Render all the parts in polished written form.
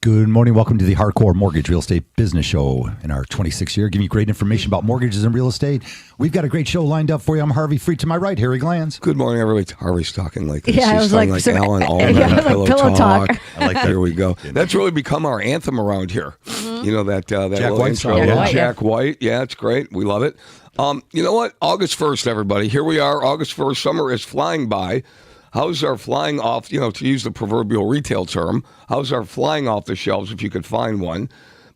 Good morning. Welcome to the Hardcore Mortgage Real Estate Business Show in our 26th year, giving you great information about mortgages and real estate. We've got a great show lined up for you. I'm Harvey Freed. To my right, Harry Glanz. Good morning, everybody. Harvey's talking like this. Yeah, I He's was talking like, like Alan Allman, like pillow talk. I like that. Here we go. That's really become our anthem around here. You know, that Jack little White intro. song, yeah. Jack White. Yeah, it's great. We love it. You know what? August 1st, everybody. Here we are. August 1st. Summer is flying by. Houses are flying off, to use the proverbial retail term, houses are flying off the shelves if you could find one.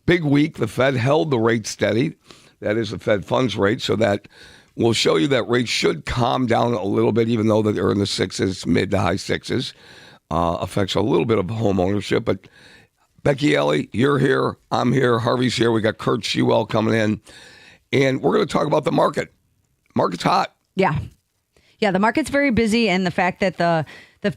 Big week, the Fed held the rate steady. That is the Fed funds rate, so that will show you that rates should calm down a little bit, even though that they're in the sixes, mid to high sixes. Affects a little bit of home ownership. But Becky Ellie, you're here, I'm here, Harvey's here. We got Curt Shewell coming in. And we're going to talk about the market. Market's hot. Yeah, the market's very busy, and the fact that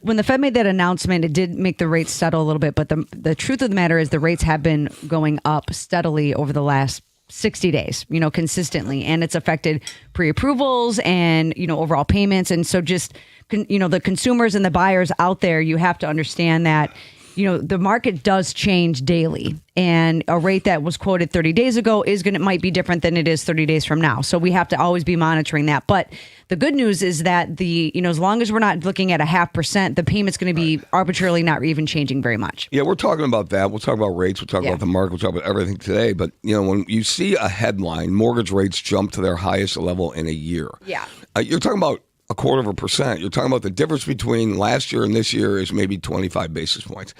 when the Fed made that announcement, it did make the rates settle a little bit. But the truth of the matter is the rates have been going up steadily over the last 60 days, consistently. And it's affected pre-approvals and, overall payments. And so just, the consumers and the buyers out there, you have to understand that, the market does change daily, and a rate that was quoted 30 days ago might be different than it is 30 days from now. So we have to always be monitoring that. But the good news is that as long as we're not looking at a 0.5%, the payment's going to be arbitrarily not even changing very much. Yeah, we're talking about that. We'll talk about rates. We'll talk about the market. We'll talk about everything today. But, when you see a headline, mortgage rates jump to their highest level in a year. Yeah. You're talking about 0.25%. You're talking about the difference between last year and this year is maybe 25 basis points.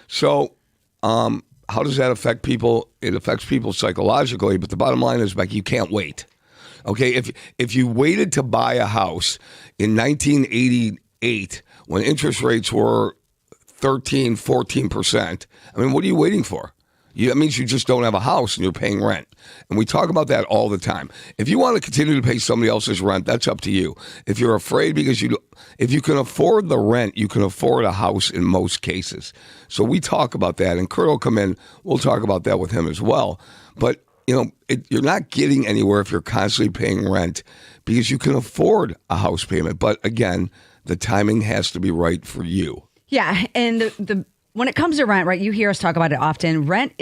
So how does that affect people? It affects people psychologically, but the bottom line is, Becky, you can't wait. Okay, if you waited to buy a house in 1988 when interest rates were 13, 14%, what are you waiting for? That means you just don't have a house and you're paying rent. And we talk about that all the time. If you want to continue to pay somebody else's rent, that's up to you. If you're afraid if you can afford the rent, you can afford a house in most cases. So we talk about that, and Curt will come in. We'll talk about that with him as well. But, you're not getting anywhere if you're constantly paying rent because you can afford a house payment. But again, the timing has to be right for you. Yeah, and when it comes to rent, right, you hear us talk about it often. Rent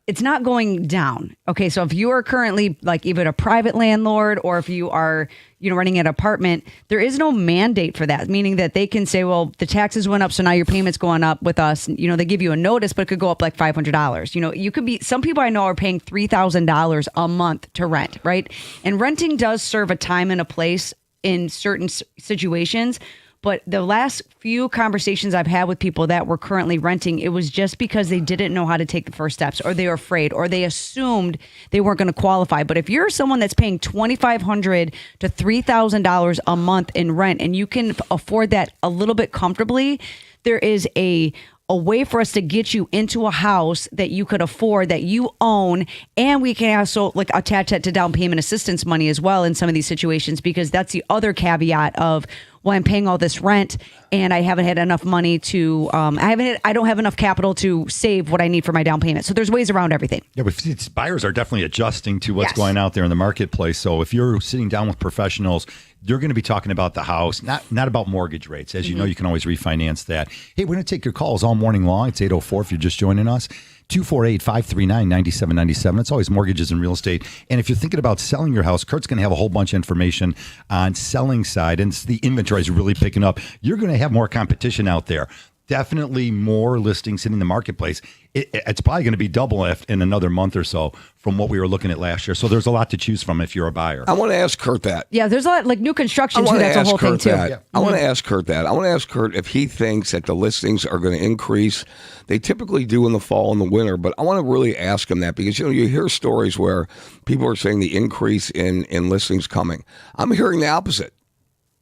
it's not going down. Okay, so if you are currently like even a private landlord, or if you are, renting an apartment, there is no mandate for that, meaning that they can say, well, the taxes went up, so now your payment's going up with us. They give you a notice, but it could go up like $500. You could be, some people I know are paying $3,000 a month to rent, right? And renting does serve a time and a place in certain situations. But the last few conversations I've had with people that were currently renting, it was just because they didn't know how to take the first steps, or they were afraid, or they assumed they weren't going to qualify. But if you're someone that's paying $2,500 to $3,000 a month in rent, and you can afford that a little bit comfortably, there is a way for us to get you into a house that you could afford, that you own, and we can also attach that to down payment assistance money as well in some of these situations, because that's the other caveat of, well, I'm paying all this rent and I haven't had enough money to, I don't have enough capital to save what I need for my down payment. So there's ways around everything. Yeah, but buyers are definitely adjusting to what's going out there in the marketplace. So if you're sitting down with professionals, you're going to be talking about the house, not about mortgage rates. As you know, you can always refinance that. Hey, we're going to take your calls all morning long. It's 8:04 if you're just joining us. 248-539-9797. It's always mortgages and real estate. And if you're thinking about selling your house, Curt's going to have a whole bunch of information on selling side. And the inventory is really picking up. You're going to have more competition out there. Definitely more listings in the marketplace. It's probably going to be double in another month or so from what we were looking at last year. So there's a lot to choose from if you're a buyer. I want to ask Curt that. Yeah, there's a lot like new construction too. That's a whole thing too. Yeah. I want to ask Curt that. I want to ask Curt if he thinks that the listings are going to increase. They typically do in the fall and the winter, but I want to really ask him that because you hear stories where people are saying the increase in listings coming. I'm hearing the opposite.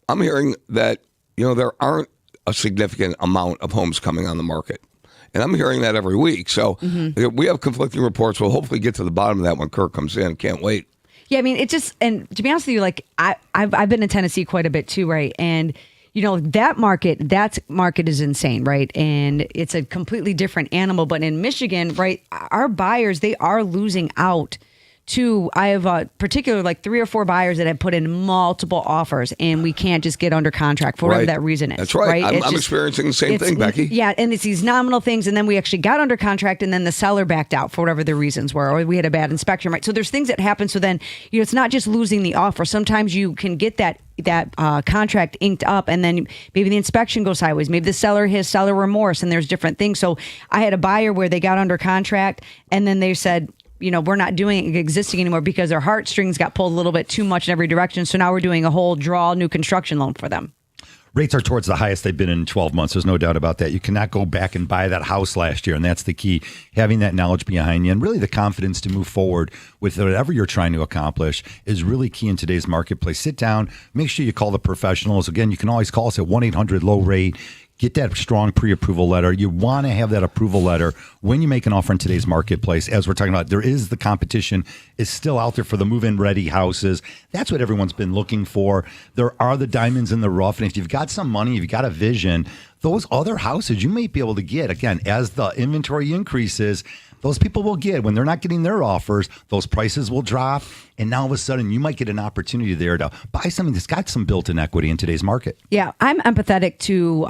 I'm hearing that there aren't a significant amount of homes coming on the market. And I'm hearing that every week. So we have conflicting reports. We'll hopefully get to the bottom of that when Curt comes in. Can't wait. Yeah, it's just, and to be honest with you, I've been in Tennessee quite a bit too, right? And that market is insane, right? And it's a completely different animal. But in Michigan, right, our buyers, they are losing out Two, I have particular like 3 or 4 buyers that have put in multiple offers, and we can't just get under contract for whatever that reason is. That's right. I'm just, experiencing the same thing, Becky. Yeah, and it's these nominal things, and then we actually got under contract, and then the seller backed out for whatever the reasons were, or we had a bad inspection, right? So there's things that happen. So then, it's not just losing the offer. Sometimes you can get that contract inked up, and then maybe the inspection goes sideways. Maybe the seller has seller remorse, and there's different things. So I had a buyer where they got under contract, and then they said, we're not doing existing anymore because their heartstrings got pulled a little bit too much in every direction. So now we're doing a whole new construction loan for them. Rates are towards the highest they've been in 12 months. There's no doubt about that. You cannot go back and buy that house last year, and that's the key. Having that knowledge behind you and really the confidence to move forward with whatever you're trying to accomplish is really key in today's marketplace. Sit down, make sure you call the professionals. Again, you can always call us at 1-800-LOW-RATE. Get that strong pre-approval letter. You want to have that approval letter when you make an offer in today's marketplace. As we're talking about, there is the competition is still out there for the move-in ready houses. That's what everyone's been looking for. There are the diamonds in the rough. And if you've got some money, if you've got a vision, those other houses you may be able to get, again, as the inventory increases, those people will get, when they're not getting their offers, those prices will drop. And now all of a sudden, you might get an opportunity there to buy something that's got some built-in equity in today's market. Yeah, I'm empathetic to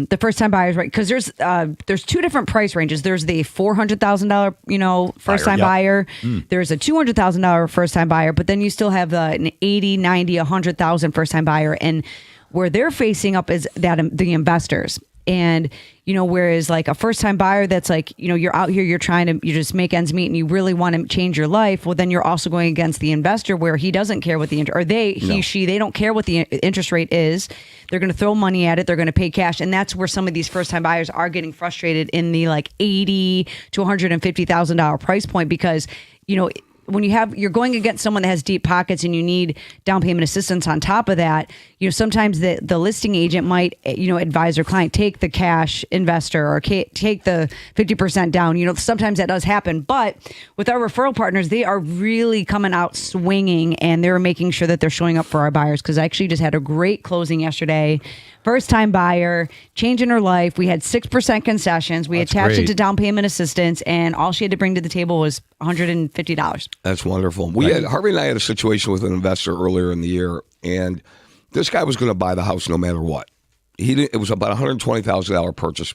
the first-time buyers, right? Because there's 2 different price ranges. There's the $400,000, first-time buyer. There's a $200,000 first-time buyer, but then you still have an 80, 90, 100,000 first-time buyer. And where they're facing up is that the investors. And, whereas like a first time buyer that's like, you're out here, you just make ends meet and you really want to change your life. Well, then you're also going against the investor where he doesn't care what the, they don't care what the interest rate is. They're going to throw money at it. They're going to pay cash. And that's where some of these first time buyers are getting frustrated in the like $80,000 to $150,000 price point because, when you're going against someone that has deep pockets and you need down payment assistance on top of that, sometimes the listing agent might, advise their client, take the cash investor or take the 50% down. Sometimes that does happen. But with our referral partners, they are really coming out swinging and they're making sure that they're showing up for our buyers. Because I actually just had a great closing yesterday. First time buyer, changing her life. We had 6% concessions. We attached it to down payment assistance, and all she had to bring to the table was $150. That's wonderful. Harvey and I had a situation with an investor earlier in the year, and this guy was going to buy the house no matter what. It was about $120,000 purchase,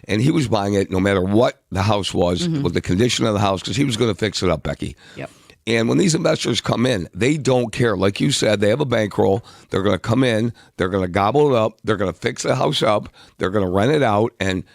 and he was buying it no matter what the house was, with the condition of the house, because he was going to fix it up, Becky. Yep. And when these investors come in, they don't care. Like you said, they have a bankroll. They're going to come in. They're going to gobble it up. They're going to fix the house up. They're going to rent it out. And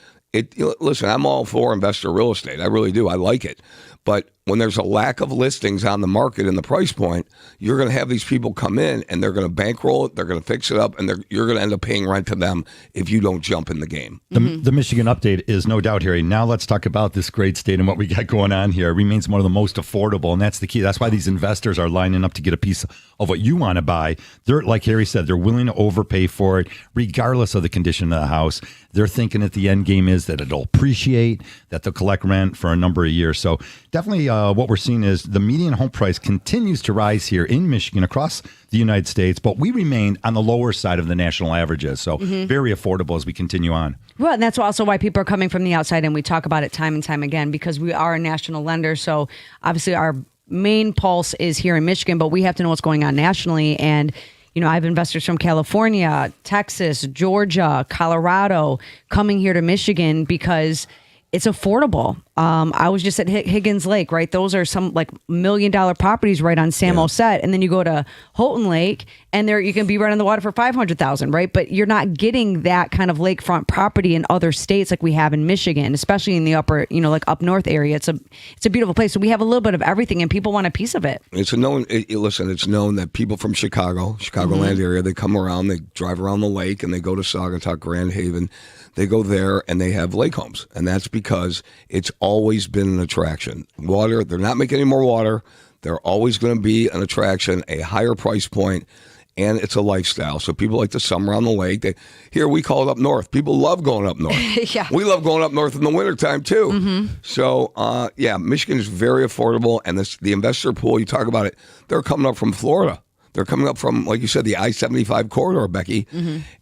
listen, I'm all for investor real estate. I really do. I like it. But when there's a lack of listings on the market and the price point, you're going to have these people come in and they're going to bankroll it, they're going to fix it up, and you're going to end up paying rent to them if you don't jump in the game. The Michigan update is no doubt, Harry. Now let's talk about this great state and what we got going on here. It remains one of the most affordable, and that's the key. That's why these investors are lining up to get a piece of what you want to buy. They're, like Harry said, they're willing to overpay for it, regardless of the condition of the house. They're thinking that the end game is that it'll appreciate, that they'll collect rent for a number of years. So definitely what we're seeing is the median home price continues to rise here in Michigan across the United States, but we remain on the lower side of the national averages. So very affordable as we continue on. Well, and that's also why people are coming from the outside, and we talk about it time and time again because we are a national lender. So obviously our main pulse is here in Michigan, but we have to know what's going on nationally. And I have investors from California, Texas, Georgia, Colorado coming here to Michigan because it's affordable. I was just at Higgins Lake, right? Those are some like $1 million properties right on Sam Osset. And then you go to Houghton Lake and there you can be right on the water for $500,000, right? But you're not getting that kind of lakefront property in other states like we have in Michigan, especially in the upper, like up north area. It's a beautiful place. So we have a little bit of everything and people want a piece of it. It's known that people from Chicagoland area, they come around, they drive around the lake and they go to Saugatuck, Grand Haven. They go there and they have lake homes. And that's because it's always been an attraction. Water, they're not making any more water. They're always going to be an attraction, a higher price point, and it's a lifestyle. So people like to summer on the lake. Here we call it up north. People love going up north. Yeah. We love going up north in the wintertime too. So, Michigan is very affordable. And the investor pool, you talk about it, they're coming up from Florida. They're coming up from, like you said, the I-75 corridor, Becky.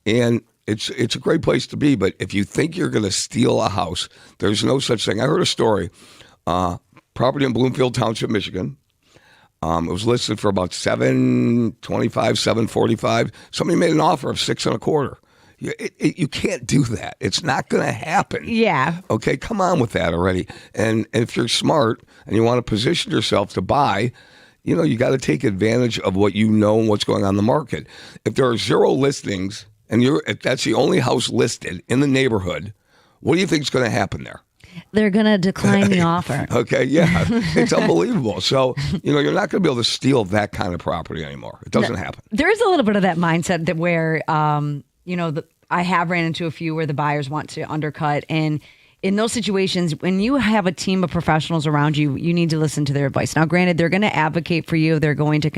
And it's a great place to be, but if you think you're going to steal a house, there's no such thing. I heard a story, property in Bloomfield Township, Michigan. It was listed for about $725, $745. Somebody made an offer of $625. You can't do that. It's not going to happen. Yeah. Okay, come on with that already. And if you're smart and you want to position yourself to buy, you got to take advantage of what you know and what's going on in the market. If there are 0 listings and if that's the only house listed in the neighborhood, what do you think is going to happen there? They're going to decline the offer. Okay, yeah. It's unbelievable. So, you're not going to be able to steal that kind of property anymore. It doesn't happen. There is a little bit of that mindset that where, I have ran into a few where the buyers want to undercut. And in those situations, when you have a team of professionals around you, you need to listen to their advice. Now, granted, they're going to advocate for you. They're going to.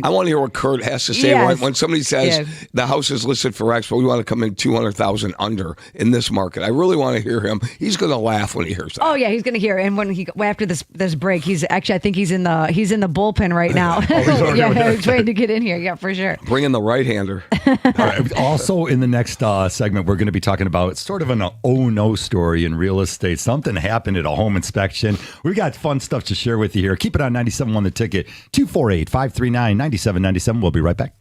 I want to hear what Curt has to say. Yes. When somebody says the house is listed for X, but we want to come in 200,000 under in this market. I really want to hear him. He's going to laugh when he hears that. Oh yeah, he's going to hear. And when after this break, I think he's in the bullpen right now. He's waiting to get in here. Yeah, for sure. Bring in the right-hander. Right. Also, in the next segment, we're going to be talking about sort of an oh no story in real estate. Something happened at a home inspection. We got fun stuff to share with you here. Keep it on 97.1 The Ticket, 248-539-9797. We'll be right back.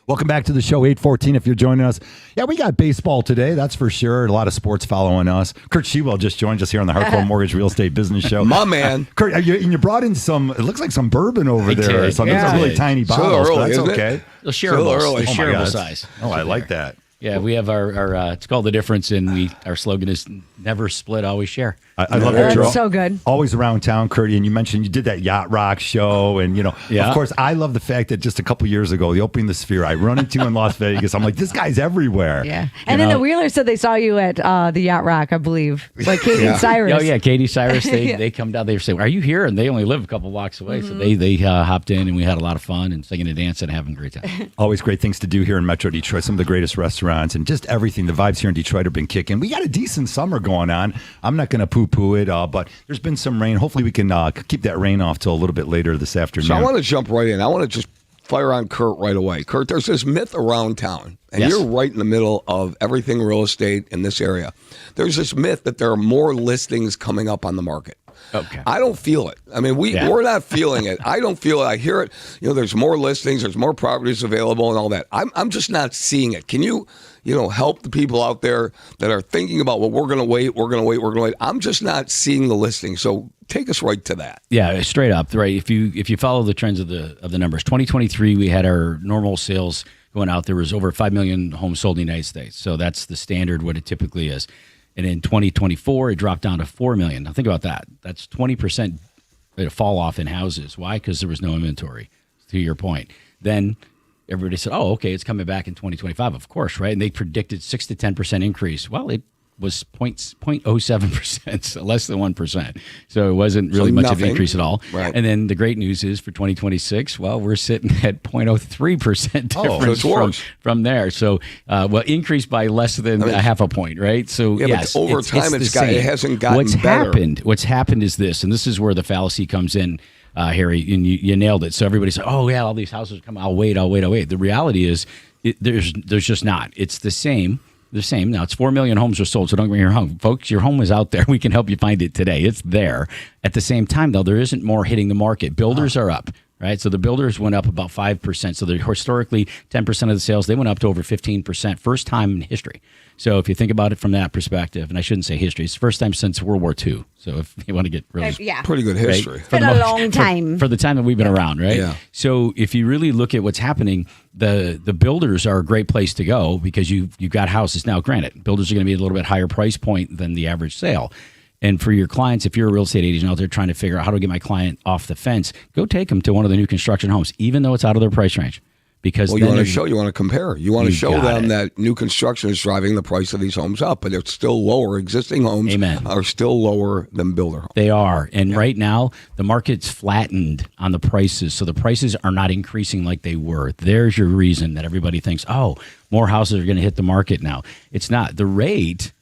Welcome back to the show, 8:14 if you're joining us. Yeah, we got baseball today, that's for sure. A lot of sports following us. Curt Shewell just joined us here on the Heartful Mortgage Real Estate Business Show. My man. Curt, you brought in some, it looks like some bourbon over there. Some Those are really tiny bottles, early, but that's isn't okay. it? Shareable size. Oh, I like that. Yeah, we have our it's called The Difference, and our slogan is never split, always share. I love that you're That's so good. always around town, Curt. And you mentioned you did that Yacht Rock show. And, of course, I love the fact that just a couple years ago, the opening of the Sphere, I run into in Las Vegas. I'm like, this guy's everywhere. Yeah. And then the Wheelers said they saw you at the Yacht Rock, I believe. Like Katie and Cyrus. Oh, yeah. Katie, Cyrus, they come down. They say, are you here? And they only live a couple blocks away. So they hopped in and we had a lot of fun and singing and dancing and having a great time. Always great things to do here in Metro Detroit. Some of the greatest restaurants and just everything. The vibes here in Detroit have been kicking. We got a decent summer going on. I'm not going to poo-poo it, but there's been some rain. Hopefully we can keep that rain off till a little bit later this afternoon. So I want to jump right in. I want to just fire on Curt right away. Curt, there's this myth around town, and you're right in the middle of everything real estate in this area. There's this myth that there are more listings coming up on the market. Okay. I don't feel it. I mean, we're not feeling it. I don't feel it. I hear it. There's more listings, there's more properties available and all that. I'm just not seeing it. Can you help the people out there that are thinking about, well, we're going to wait. I'm just not seeing the listing. So take us right to that. Yeah, straight up, right? If you follow the trends of the numbers, 2023 we had our normal sales going out. There was over 5 million homes sold in the United States. So that's the standard, what it typically is. And in 2024, it dropped down to 4 million. Now think about that. That's 20% fall off in houses. Why? Because there was no inventory, to your point. Then everybody said, oh, okay, it's coming back in 2025, of course, right? And they predicted 6 to 10% increase. Well, it was 0.07%, so less than 1%. So it wasn't really much of an increase at all. Right. And then the great news is for 2026, well, we're sitting at 0.03% difference from there. So, increased by less than a half a point, right? So, but over time, it hasn't gotten better. What's happened is this, and this is where the fallacy comes in, Harry, and you nailed it. So everybody said, oh, yeah, all these houses come, I'll wait. The reality is there's just not. It's the same. Now, it's 4 million homes are sold, so don't get me wrong. Folks, your home is out there. We can help you find it today. It's there. At the same time, though, there isn't more hitting the market. Builders are up, right? So the builders went up about 5%. So they're historically 10% of the sales, they went up to over 15%, first time in history. So if you think about it from that perspective, and I shouldn't say history, it's the first time since World War II. So if you want to get really pretty good history. Right? It's been a long time. For the time that we've been around, right? Yeah. So if you really look at what's happening, the builders are a great place to go because you've got houses. Now, granted, builders are going to be a little bit higher price point than the average sale. And for your clients, if you're a real estate agent out there trying to figure out how to get my client off the fence, go take them to one of the new construction homes, even though it's out of their price range. Because you want to compare. You want to show them that new construction is driving the price of these homes up, but it's still lower. Existing homes are still lower than builder homes. They are. And right now, the market's flattened on the prices. So the prices are not increasing like they were. There's your reason that everybody thinks, oh, more houses are going to hit the market now. It's not. The rate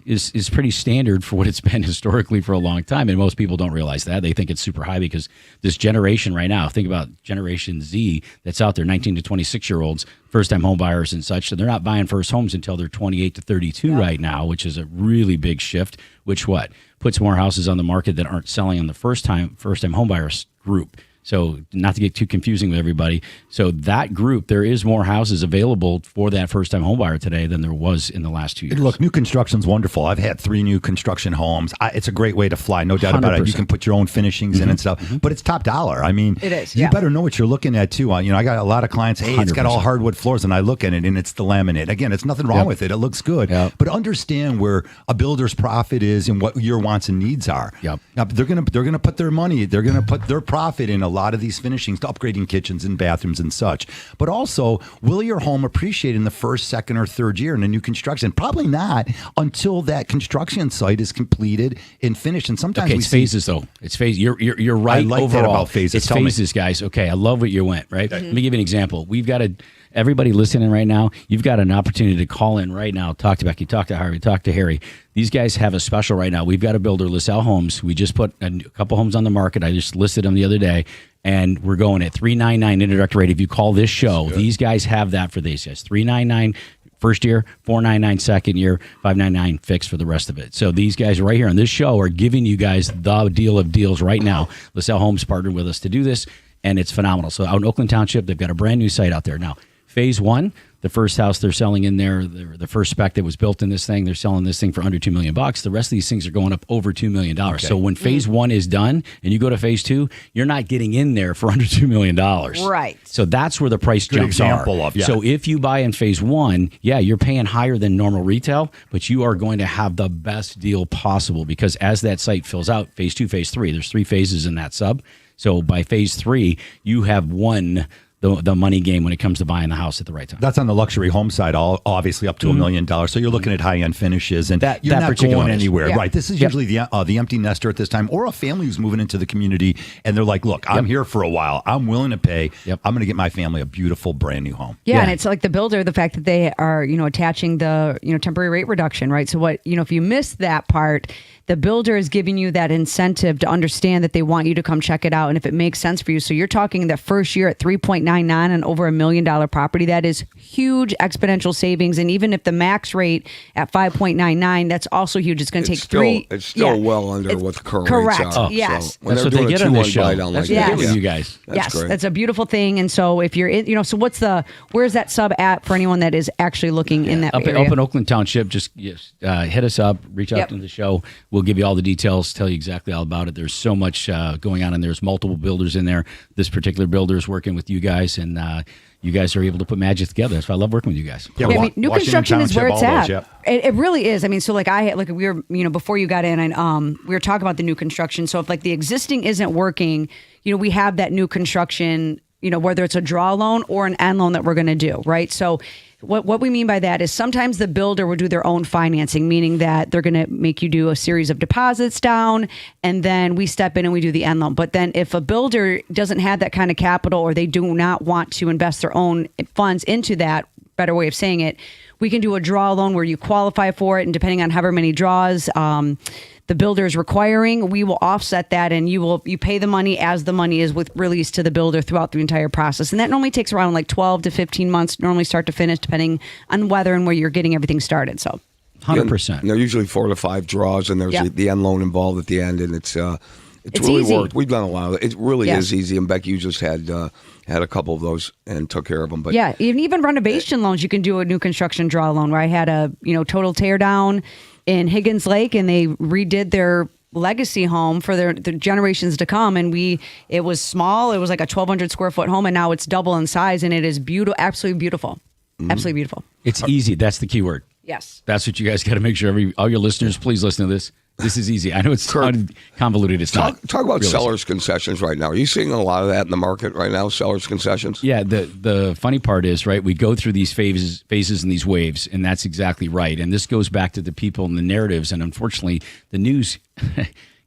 is pretty standard for what it's been historically for a long time, and most people don't realize that. They think it's super high because this generation right now, think about Generation Z that's out there, 19 to 26-year-olds, first-time home buyers and such, and they're not buying first homes until they're 28 to 32 right now, which is a really big shift, which puts more houses on the market that aren't selling on the first-time home buyers group. So not to get too confusing with everybody. So that group, there is more houses available for that first-time home buyer today than there was in the last 2 years. Look, new construction's wonderful. I've had 3 new construction homes. It's a great way to fly, no doubt about it. You can put your own finishings in and stuff, but it's top dollar. I mean, it is. You better know what you're looking at too. I got a lot of clients. Hey, it's got all hardwood floors, and I look at it, and it's the laminate. Again, it's nothing wrong with it. It looks good, but understand where a builder's profit is and what your wants and needs are. Now, they're gonna put their money. They're gonna put their profit in a lot of these finishings to upgrading kitchens and bathrooms and such. But also, will your home appreciate in the first, second, or third year in a new construction? Probably not until that construction site is completed and finished. And sometimes it's phases, though. It's phases. You're right. I like overall. that about phases. It's phases, guys. Okay, I love what you went, right? Let me give you an example. We've got everybody listening right now, you've got an opportunity to call in right now. Talk to Becky, talk to Harvey, talk to Harry. These guys have a special right now. We've got a builder, LaSalle Homes. We just put a couple homes on the market. I just listed them the other day. And we're going at $399 introductory rate. If you call this show, these guys have that for these guys. $399 first year, $499 second year, $599 fixed for the rest of it. So these guys right here on this show are giving you guys the deal of deals right now. LaSalle Homes partnered with us to do this, and it's phenomenal. So out in Oakland Township, they've got a brand new site out there. Now, phase 1, the first house they're selling in there, the first spec that was built in this thing, they're selling this thing for under $2 million. The rest of these things are going up over $2 million. Okay. So when phase one is done and you go to phase two, you're not getting in there for under $2 million. Right. So that's where the price Good jumps example are. of, yeah. So if you buy in phase one, yeah, you're paying higher than normal retail, but you are going to have the best deal possible because as that site fills out, phase two, phase three, there's 3 phases in that sub. So by phase 3, you have won the money game when it comes to buying the house at the right time. That's on the luxury home side, obviously up to $1 million. So you're looking at high-end finishes, and you're not going anywhere. Yeah. Right. This is usually the empty nester at this time, or a family who's moving into the community, and they're like, look, I'm here for a while. I'm willing to pay. I'm going to get my family a beautiful brand new home. Yeah, and it's like the builder, the fact that they are, attaching the, temporary rate reduction, right? So what, if you miss that part, the builder is giving you that incentive to understand that they want you to come check it out. And if it makes sense for you, so you're talking that first year at 3.99 and over $1 million property, that is huge exponential savings. And even if the max rate at 5.99, that's also huge. It's going to take three. It's still well under what the current correct. rates are. Yes. So when That's they're what they doing get a on this 2-1 show. buy down That's like what they that, get with you guys. That's great. That's a beautiful thing. And so if you're in, so where's that sub at for anyone that is actually looking in that area? Up in Oakland Township, just hit us up, reach out to the show. We'll give you all the details, tell you exactly all about it. There's so much going on, and there's multiple builders in there. This particular builder is working with you guys, and you guys are able to put magic together. That's why I love working with you guys. Yeah, new Washington construction is where it's Township, at. It really is. I mean, so we were, before you got in, and we were talking about the new construction. So if like the existing isn't working, we have that new construction, whether it's a draw loan or an end loan that we're going to do, right? So what we mean by that is sometimes the builder will do their own financing, meaning that they're going to make you do a series of deposits down, and then we step in and we do the end loan. But then if a builder doesn't have that kind of capital, or they do not want to invest their own funds into that, better way of saying it, we can do a draw loan where you qualify for it, and depending on however many draws the builder is requiring, we will offset that, and you pay the money as the money is released to the builder throughout the entire process. And that normally takes around like 12 to 15 months, normally start to finish, depending on whether and where you're getting everything started. So 100%. And they're usually 4 to 5 draws, and there's the end loan involved at the end, and it's really easy. worked. We've done a lot of it. It really Yeah. is easy, and Becky, you just had a couple of those and took care of them. But yeah, even renovation loans, you can do a new construction draw loan, where I had a total tear down in Higgins Lake, and they redid their legacy home for their generations to come, and it was small. It was like a 1,200 square foot home, and now it's double in size, and it is beautiful, absolutely beautiful. Absolutely beautiful. It's easy. That's the key word. Yes. That's what you guys got to make sure. All your listeners, please listen to this. This is easy. I know it's convoluted. It's not. Talk about realistic. sellers' concessions right now. Are you seeing a lot of that in the market right now, sellers' concessions? Yeah, the funny part is, right, we go through these phases and these waves, and that's exactly right. And this goes back to the people and the narratives, and unfortunately, the news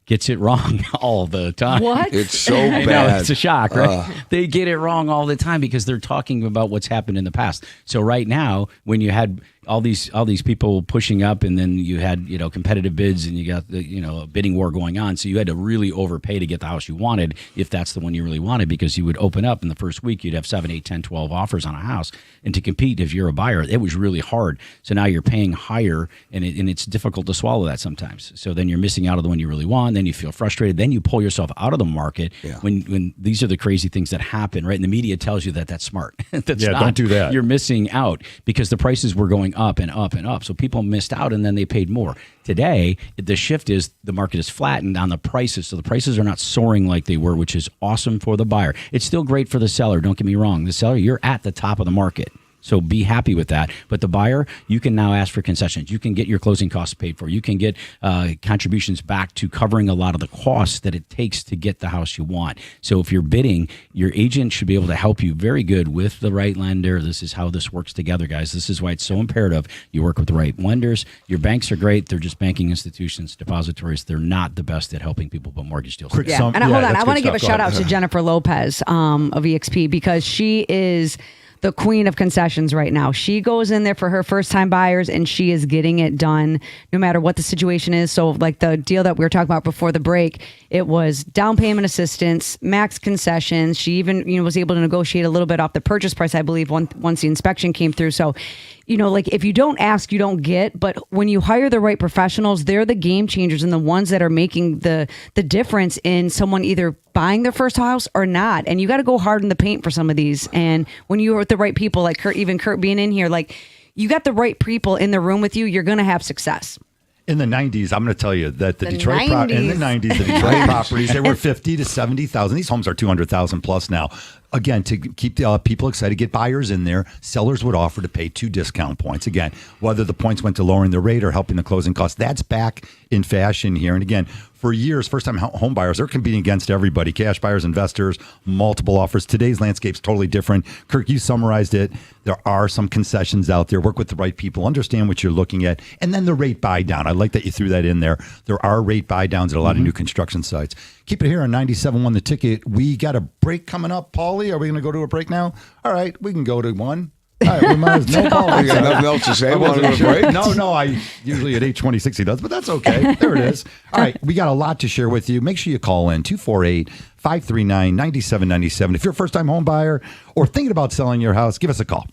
gets it wrong all the time. What? It's so I bad. know, it's a shock, right? They get it wrong all the time because they're talking about what's happened in the past. So right now, when you had all these people pushing up, and then you had competitive bids, and you got the a bidding war going on, so you had to really overpay to get the house you wanted, if that's the one you really wanted, because you would open up in the first week, you'd have 7, 8, 10, 12 offers on a house, and to compete if you're a buyer, it was really hard. So now you're paying higher, and it's difficult to swallow that sometimes. So then you're missing out on the one you really want. Then you feel frustrated. Then you pull yourself out of the market. Yeah. When these are the crazy things that happen, right? And the media tells you that that's smart. That's Yeah, not. don't do that. You're missing out because the prices were going up and up and up. So people missed out, and then they paid more. Today, the shift is the market is flattened on the prices. So the prices are not soaring like they were, which is awesome for the buyer. It's still great for the seller. Don't get me wrong. The seller, you're at the top of the market. So be happy with that. But the buyer, you can now ask for concessions. You can get your closing costs paid for. You can get contributions back to covering a lot of the costs that it takes to get the house you want. So if you're bidding, your agent should be able to help you very good with the right lender. This is how this works together, guys. This is why it's so imperative you work with the right lenders. Your banks are great. They're just banking institutions, depositories. They're not the best at helping people put mortgage deals. Quick Yeah. sum- And yeah, hold on, that's I good want to give a stuff. Go shout out ahead. to Jennifer Lopez of eXp, because she is the queen of concessions right now. She goes in there for her first time buyers, and she is getting it done no matter what the situation is. So like the deal that we were talking about before the break, it was down payment assistance, max concessions. She even was able to negotiate a little bit off the purchase price, I believe, once the inspection came through. So like if you don't ask, you don't get. But when you hire the right professionals, they're the game changers and the ones that are making the difference in someone either buying their first house or not. And you got to go hard in the paint for some of these. And when you're with the right people, like Curt being in here, like you got the right people in the room with you, you're going to have success. In the 90s, I'm going to tell you that the Detroit in the 90s, the Detroit properties, they were 50 to 70,000. These homes are 200,000 plus now. Again, to keep people excited, get buyers in there, sellers would offer to pay 2 discount points. Again, whether the points went to lowering the rate or helping the closing costs, that's back in fashion here. And again, for years, first-time home buyers, they're competing against everybody, cash buyers, investors, multiple offers. Today's landscape's totally different. Kirk, you summarized it. There are some concessions out there. Work with the right people, understand what you're looking at, and then the rate buy down. I like that you threw that in there. There are rate buy downs at a lot of new construction sites. Keep it here on 97.1 The Ticket. We got a break coming up. Paulie, are we going to go to a break now? All right, we can go to one. All right, we might as no Paulie. You got nothing else to say? Want to break? No, I usually at 8:26 he does, but that's okay. There it is. All right, we got a lot to share with you. Make sure you call in 248-539-9797. If you're a first-time home buyer or thinking about selling your house, give us a call.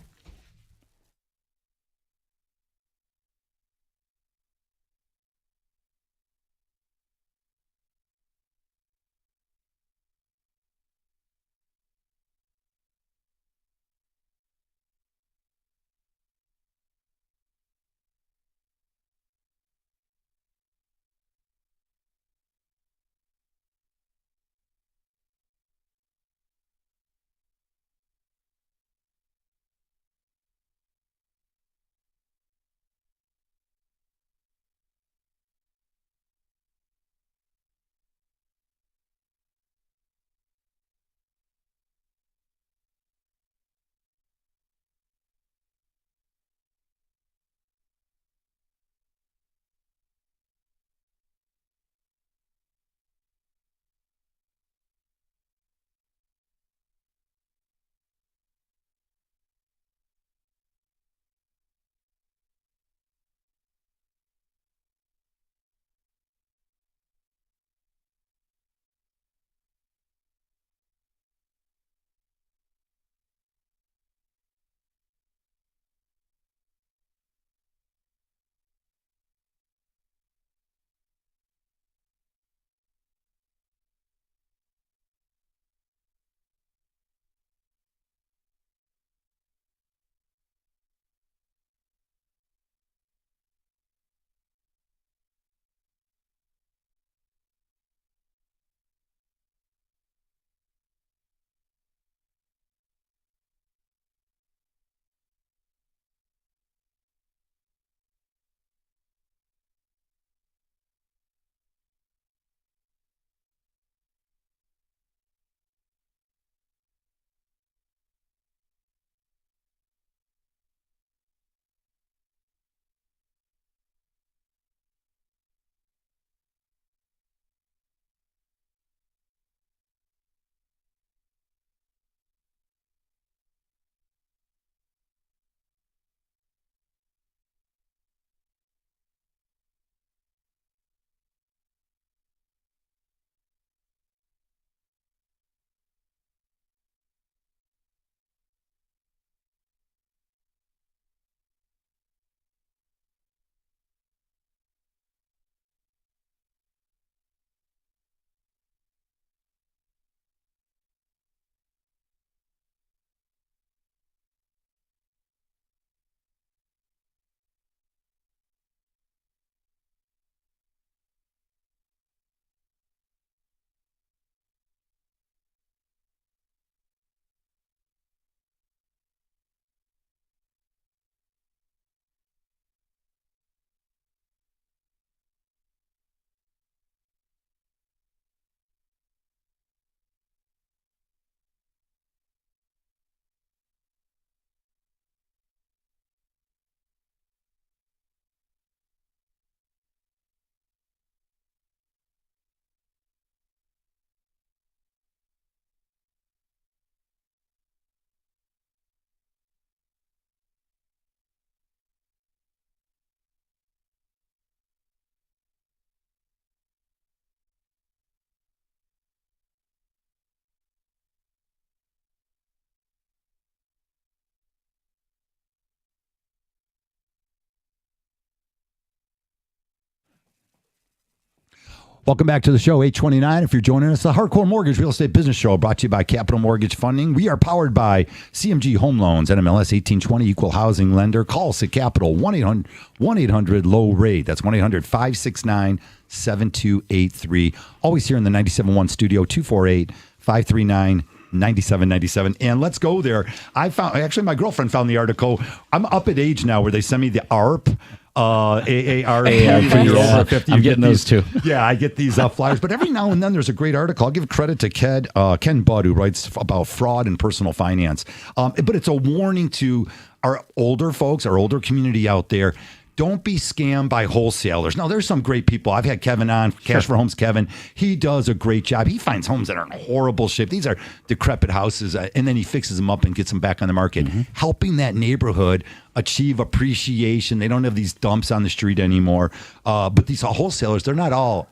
Welcome back to the show, 829. If you're joining us, the Hardcore Mortgage Real Estate Business Show brought to you by Capital Mortgage Funding. We are powered by CMG Home Loans, NMLS 1820, Equal Housing Lender. Call us at Capital, 1-800-LOW-RATE. That's 1-800-569-7283. Always here in the 97.1 studio, 248-539-9797. And let's go there. Actually, my girlfriend found the article. I'm up at age now where they send me the ARP. AARP. When you're over 50, I'm getting those too. Yeah, I get these flyers. But every now and then there's a great article. I'll give credit to Ken Budd, who writes about fraud and personal finance. But it's a warning to our older folks, our older community out there. Don't be scammed by wholesalers. Now, there's some great people. I've had Kevin on, Cash for Homes Kevin. He does a great job. He finds homes that are in horrible shape. These are decrepit houses, and then he fixes them up and gets them back on the market, helping that neighborhood achieve appreciation. They don't have these dumps on the street anymore. But these wholesalers, they're not all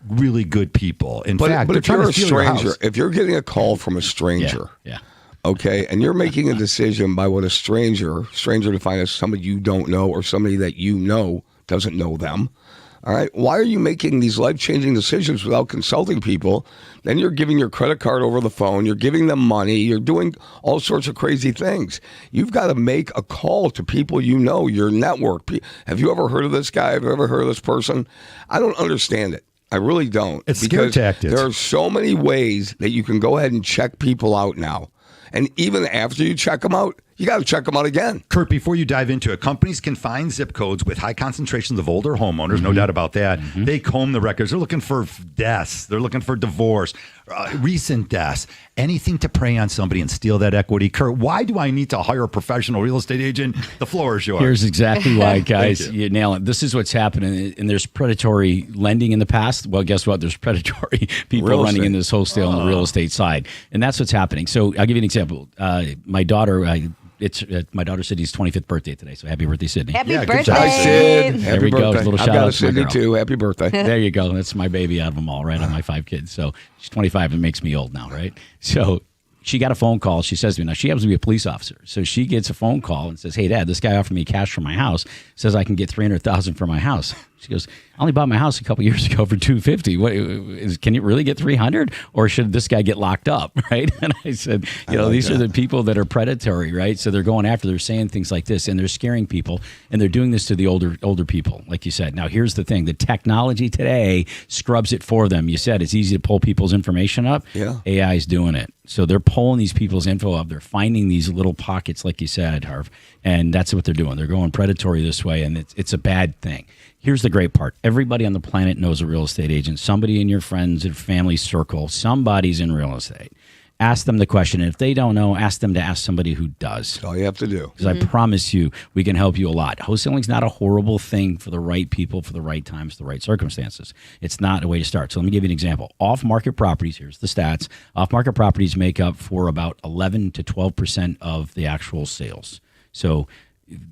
really good people. In fact, but they're if you're trying a to steal your stranger, house. if you're getting a call from a stranger, okay, and you're making a decision by what a stranger defined as somebody you don't know or somebody that you know doesn't know them, all right, why are you making these life-changing decisions without consulting people? Then you're giving your credit card over the phone, you're giving them money, you're doing all sorts of crazy things. You've got to make a call to people you know, your network. Have you ever heard of this guy? Have you ever heard of this person? I don't understand it. I really don't. It's scare tactics. There are so many ways that you can go ahead and check people out now. And even after you check them out, you got to check them out again. Curt, before you dive into it, companies can find zip codes with high concentrations of older homeowners, no doubt about that. They comb the records. They're looking for deaths. They're looking for divorce, recent deaths, anything to prey on somebody and steal that equity. Curt, why do I need to hire a professional real estate agent? The floor is yours. Here's exactly why, guys. You nail it. This is what's happening. And there's predatory lending in the past. Well, guess what? There's predatory people running in this wholesale on the real estate side. And that's what's happening. So I'll give you an example. My daughter... It's my daughter Sydney's 25th birthday today, so happy birthday, Sydney. Happy Yeah, good birthday. job. Hi, Sid. There Happy we go. birthday. A little I've shout got out a to my Sydney girl. too. Happy birthday. There you go. That's my baby out of them all, right? On my 5 kids. So she's 25 and makes me old now, right? So she got a phone call. She says to me, now she happens to be a police officer. So she gets a phone call and says, hey, Dad, this guy offered me cash for my house. Says I can get $300,000 for my house. She goes, I only bought my house a couple years ago for $250. Can you really get $300, or should this guy get locked up, right? And I said, these are the people that are predatory, right? So they're going after, they're saying things like this, and they're scaring people, and they're doing this to the older people, like you said. Now, here's the thing: the technology today scrubs it for them. You said it's easy to pull people's information up. Yeah, AI is doing it. So they're pulling these people's info up. They're finding these little pockets, like you said, Harv, and that's what they're doing. They're going predatory this way, and it's a bad thing. Here's the great part. Everybody on the planet knows a real estate agent. Somebody in your friends and family circle, somebody's in real estate. Ask them the question. And if they don't know, ask them to ask somebody who does. That's all you have to do. Because I promise you, we can help you a lot. Wholesaling's not a horrible thing for the right people, for the right times, the right circumstances. It's not a way to start. So let me give you an example. Off-market properties, here's the stats. Off-market properties make up for about 11 to 12% of the actual sales. So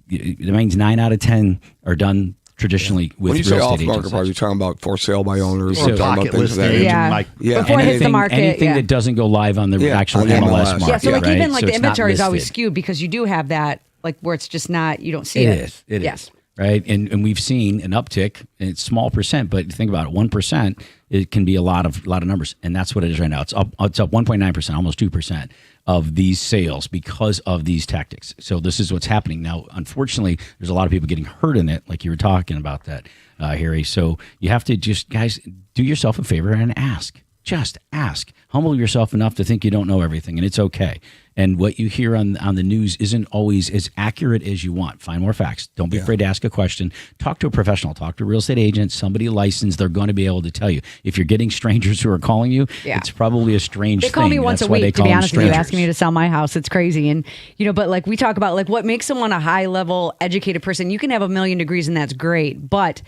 it means 9 out of 10 are done traditionally with When you real say estate off-market agents. property, you're talking about for sale by owners. Or You're talking pocket about things of that listing. nature. Yeah. Like, Before it hits the market. Anything yeah. that doesn't go live on the Yeah, actual on the MLS MLS. market. Yeah, so like right? even like So the it's not inventory is always listed. skewed because you do have that, like where it's just not, you don't see it. It Yes. is. Right. And we've seen an uptick, and it's small percent, but think about it, 1%, it can be a lot of numbers. And that's what it is right now. It's up 1.9%, almost 2% of these sales because of these tactics. So this is what's happening. Now, unfortunately, there's a lot of people getting hurt in it, like you were talking about that, Harry. So you have to just, guys, do yourself a favor and ask. Just ask. Humble yourself enough to think you don't know everything, and it's okay. And what you hear on the news isn't always as accurate as you want. Find more facts. Don't be afraid to ask a question. Talk to a professional. Talk to a real estate agent, somebody licensed. They're going to be able to tell you. If you're getting strangers who are calling you, it's probably a strange thing. They call me once That's a why they week, to call be them honest with you, strangers. asking me to sell my house. It's crazy. And, but like we talk about, like what makes someone a high level educated person. You can have a million degrees and that's great. But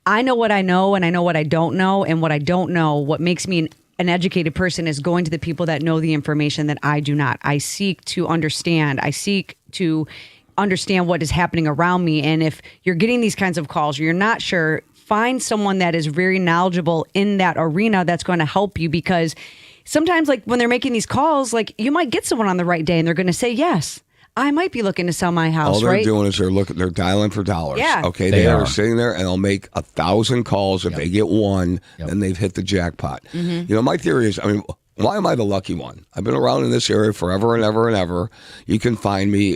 I know what I know and I know what I don't know. And what I don't know, what makes me an educated person is going to the people that know the information that I do not. I seek to understand. I seek to understand what is happening around me. And if you're getting these kinds of calls, or you're not sure, find someone that is very knowledgeable in that arena that's going to help you, because sometimes like when they're making these calls, like you might get someone on the right day and they're going to say yes. I might be looking to sell my house, All they're right? doing is they're dialing for dollars. Yeah. Okay. They They are are. sitting there and they'll make 1,000 calls. If they get one, then they've hit the jackpot. Mm-hmm. You know, my theory is, I mean, why am I the lucky one? I've been around in this area forever and ever and ever. You can find me.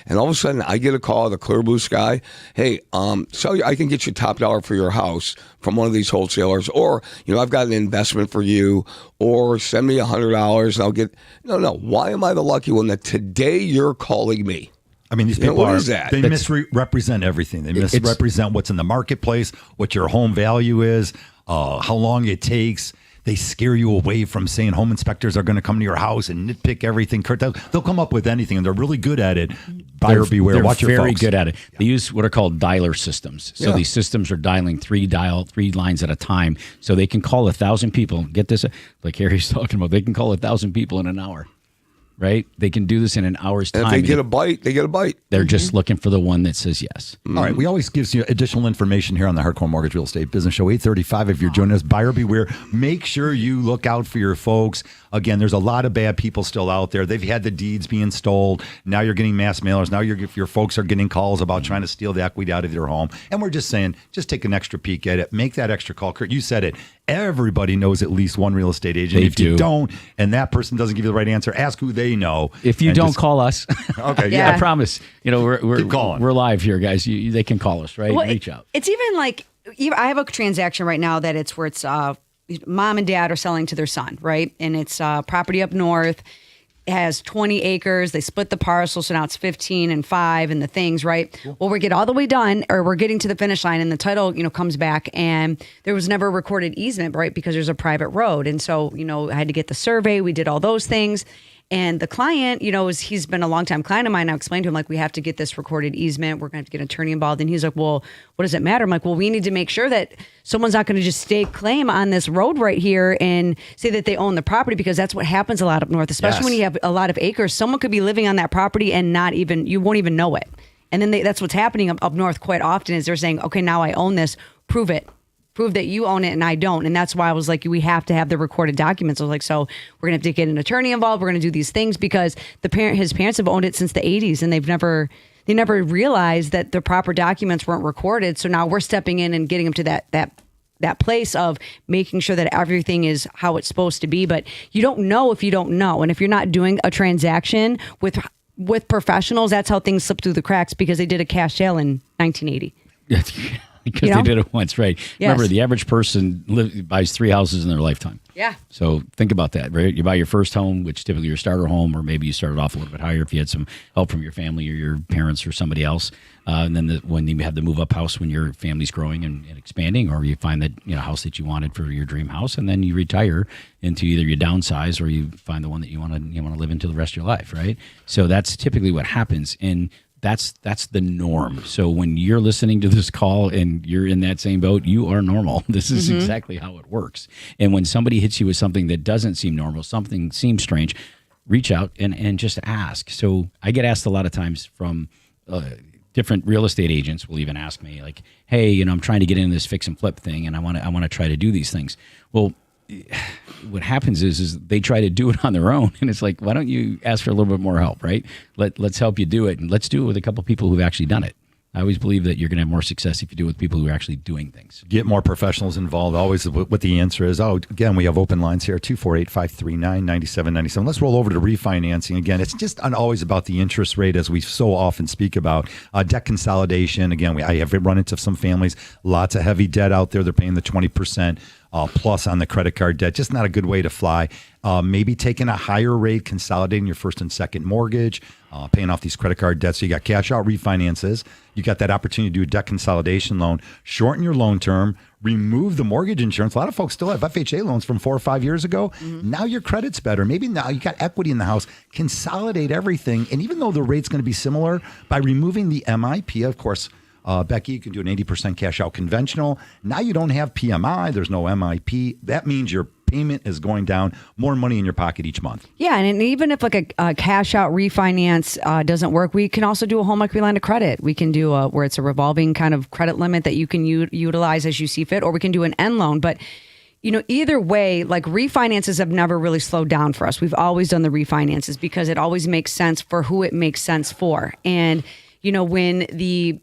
And all of a sudden I get a call, the Clear Blue Sky. Hey, I can get you top dollar for your house from one of these wholesalers, or, you know, I've got an investment for you, or send me $100 and I'll get, no. Why am I the lucky one that today you're calling me? I mean, these You know, people what are, is that? they misrepresent everything. They misrepresent what's in the marketplace, what your home value is, how long it takes. They scare you away from saying home inspectors are going to come to your house and nitpick everything. Kurt, they'll come up with anything, and they're really good at it. Buyer beware. They're Watch your very folks. good at it. They use what are called dialer systems. So these systems are dialing three lines at a time. So they can call 1,000 people. Get this, like Harry's talking about. They can call 1,000 people in an hour. Right? They can do this in an hour's time. And if they get a bite, they get a bite. They're just looking for the one that says yes. All right, we always gives you additional information here on the Hardcore Mortgage Real Estate Business Show, 8:35. If you're joining us, buyer beware. Make sure you look out for your folks. Again, there's a lot of bad people still out there. They've had the deeds being stole. Now you're getting mass mailers. Now your folks are getting calls about trying to steal the equity out of your home. And we're just saying, just take an extra peek at it. Make that extra call. Kurt, you said it. Everybody knows at least one real estate agent. They If you do. don't, and that person doesn't give you the right answer, ask who they know. If you And don't just- call us, Okay, Yeah. I promise. You know, Keep calling. we're live here, guys. They can call us, right? Well, Reach out. It's even like I have a transaction right now that it's where it's mom and dad are selling to their son, right? And it's property up north. It has 20 acres. They split the parcel, so now it's 15 and 5 and the things, right? Well, we get all the way done, or we're getting to the finish line, and the title, comes back, and there was never a recorded easement, right? Because there's a private road, and so I had to get the survey. We did all those things. And the client, he's been a longtime client of mine. I explained to him, like, we have to get this recorded easement. We're going to have to get an attorney involved. And he's like, well, what does it matter? I'm like, well, we need to make sure that someone's not going to just stake claim on this road right here and say that they own the property, because that's what happens a lot up north, especially when you have a lot of acres. Someone could be living on that property and you won't even know it. And then that's what's happening up north quite often, is they're saying, okay, now I own this. Prove it. Prove that you own it and I don't. And that's why I was like, we have to have the recorded documents. I was like, so we're going to have to get an attorney involved. We're going to do these things, because his parents have owned it since the 80s, and they never realized that the proper documents weren't recorded. So now we're stepping in and getting them to that place of making sure that everything is how it's supposed to be. But you don't know if you don't know. And if you're not doing a transaction with professionals, that's how things slip through the cracks, because they did a cash sale in 1980. Because they did it once, right? Yes. Remember, the average person buys 3 houses in their lifetime. Yeah. So think about that, right? You buy your first home, which typically your starter home, or maybe you started off a little bit higher if you had some help from your family or your parents or somebody else. And then when you have the move up house when your family's growing and expanding, or you find that house that you wanted for your dream house, and then you retire into either you downsize or you find the one that you want to live into the rest of your life, right? So that's typically what happens. And that's the norm. So when you're listening to this call and you're in that same boat, you are normal. This is exactly how it works. And when somebody hits you with something that doesn't seem normal, something seems strange, reach out and just ask. So I get asked a lot of times from different real estate agents will even ask me, like, hey, I'm trying to get into this fix and flip thing, and I want to try to do these things. Well, what happens is they try to do it on their own, and it's like, why don't you ask for a little bit more help, right? Let's help you do it, and let's do it with a couple people who've actually done it. I always believe that you're going to have more success if you do it with people who are actually doing things. Get more professionals involved. Always what the answer is. Again, we have open lines here, 248-539-9797. Let's roll over to refinancing. Again, it's just always about the interest rate, as we so often speak about. Debt consolidation. Again, I have run into some families, lots of heavy debt out there. They're paying the 20% plus on the credit card debt. Just not a good way to fly. Maybe taking a higher rate, consolidating your first and second mortgage, paying off these credit card debts. So you got cash out refinances. You got that opportunity to do a debt consolidation loan, shorten your loan term, remove the mortgage insurance. A lot of folks still have FHA loans from 4 or 5 years ago. Now your credit's better. Maybe now you got equity in the house. Consolidate everything. And even though the rate's going to be similar, by removing the MIP, of course, Becky, you can do an 80% cash out conventional. Now you don't have PMI. There's no MIP. That means your payment is going down, more money in your pocket each month. Yeah, and even if like a cash out refinance doesn't work, we can also do a home equity line of credit. We can do where it's a revolving kind of credit limit that you can utilize as you see fit, or we can do an end loan. But either way, like refinances have never really slowed down for us. We've always done the refinances because it always makes sense for who it makes sense for. And, when the,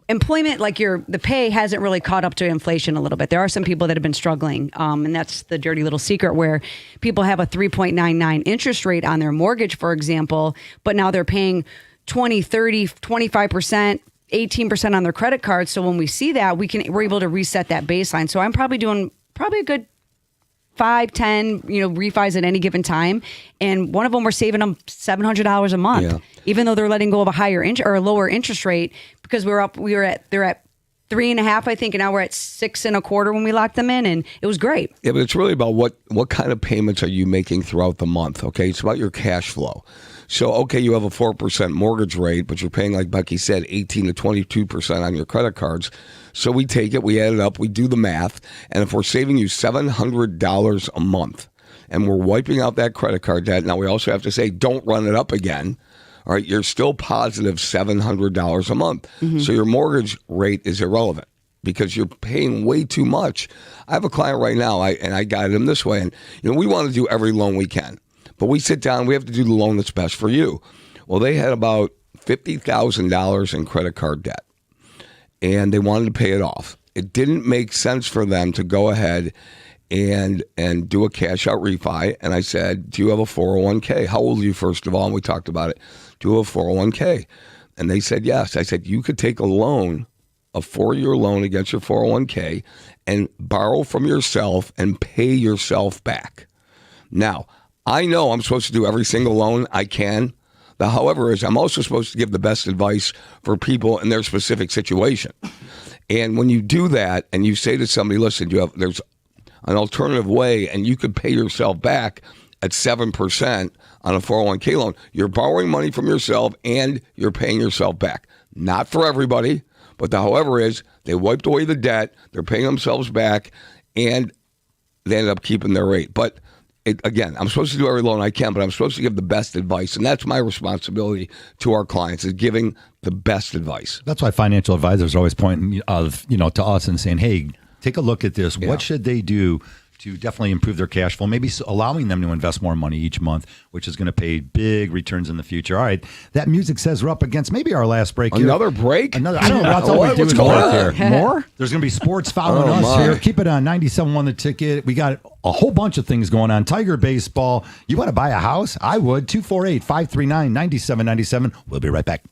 employment, like the pay hasn't really caught up to inflation a little bit. There are some people that have been struggling. And that's the dirty little secret where people have a 3.99 interest rate on their mortgage, for example, but now they're paying 20, 30, 25%, 18% on their credit card. So when we see that, we're able to reset that baseline. So I'm probably doing a good 5, 10, refis at any given time. And one of them, we're saving them $700 a month, even though they're letting go of a higher or a lower interest rate because they're at 3.5, I think, and now we're at 6.25 when we locked them in, and it was great. Yeah, but it's really about what kind of payments are you making throughout the month, okay? It's about your cash flow. So, okay, you have a 4% mortgage rate, but you're paying, like Becky said, 18 to 22% on your credit cards. So we take it, we add it up, we do the math, and if we're saving you $700 a month, and we're wiping out that credit card debt, now we also have to say, don't run it up again. All right, you're still positive $700 a month. Mm-hmm. So your mortgage rate is irrelevant because you're paying way too much. I have a client right now, and I guided him this way. And we want to do every loan we can. But we sit down, we have to do the loan that's best for you. Well, they had about $50,000 in credit card debt, and they wanted to pay it off. It didn't make sense for them to go ahead and do a cash out refi. And I said, do you have a 401k? How old are you, first of all? And we talked about it. Do you have a 401k? And they said, yes. I said, you could take a loan, a 4-year loan against your 401k and borrow from yourself and pay yourself back. Now, I know I'm supposed to do every single loan I can. The however is I'm also supposed to give the best advice for people in their specific situation. And when you do that and you say to somebody, listen, there's an alternative way and you could pay yourself back at 7% on a 401k loan, you're borrowing money from yourself and you're paying yourself back. Not for everybody, but the however is they wiped away the debt, they're paying themselves back, and they ended up keeping their rate. But again, I'm supposed to do every loan I can, but I'm supposed to give the best advice. And that's my responsibility to our clients, is giving the best advice. That's why financial advisors are always pointing to us and saying, hey, take a look at this. Yeah. What should they do to definitely improve their cash flow? Maybe allowing them to invest more money each month, which is going to pay big returns in the future. All right. That music says we're up against maybe our last break here. Another break? I don't know. That's all we do is work here. More? There's going to be sports following us here. Keep it on 97.1 The Ticket. We got a whole bunch of things going on. Tiger baseball. You want to buy a house? I would. 248-539-9797. We'll be right back.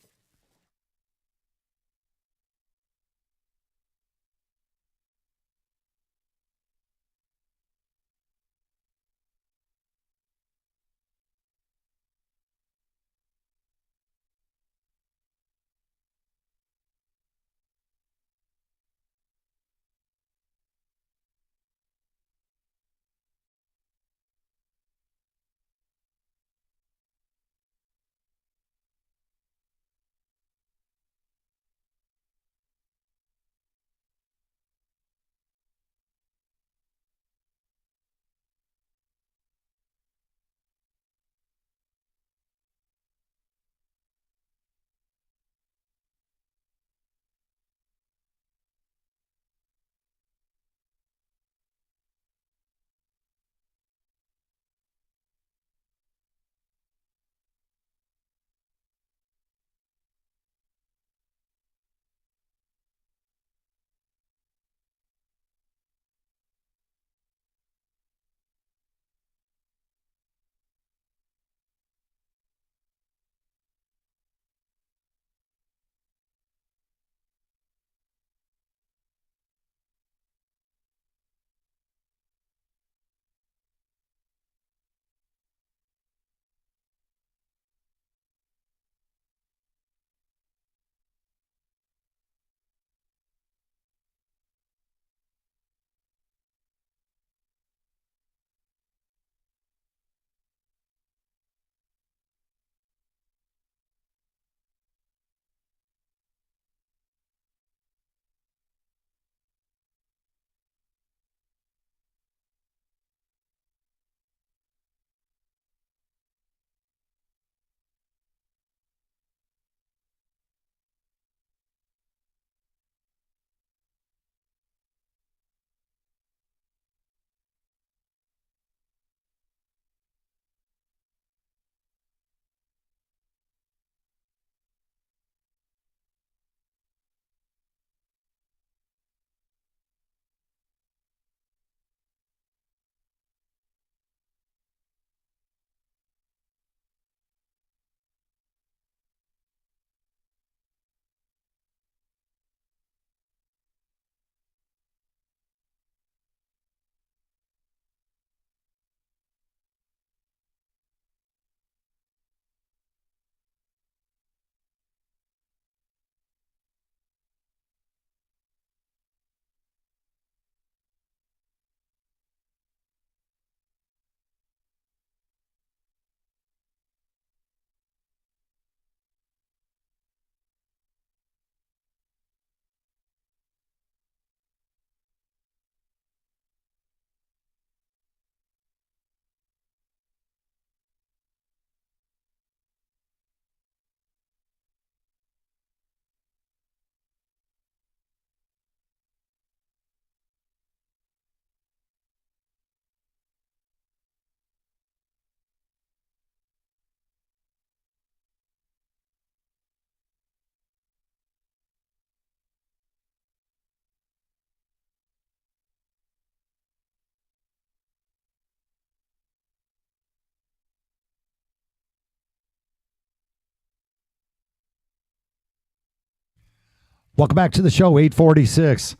Welcome back to the show, 846.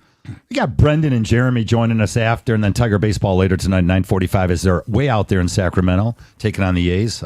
We got Brendan and Jeremy joining us after, and then Tiger Baseball later tonight, 9:45, as they're way out there in Sacramento, taking on the A's.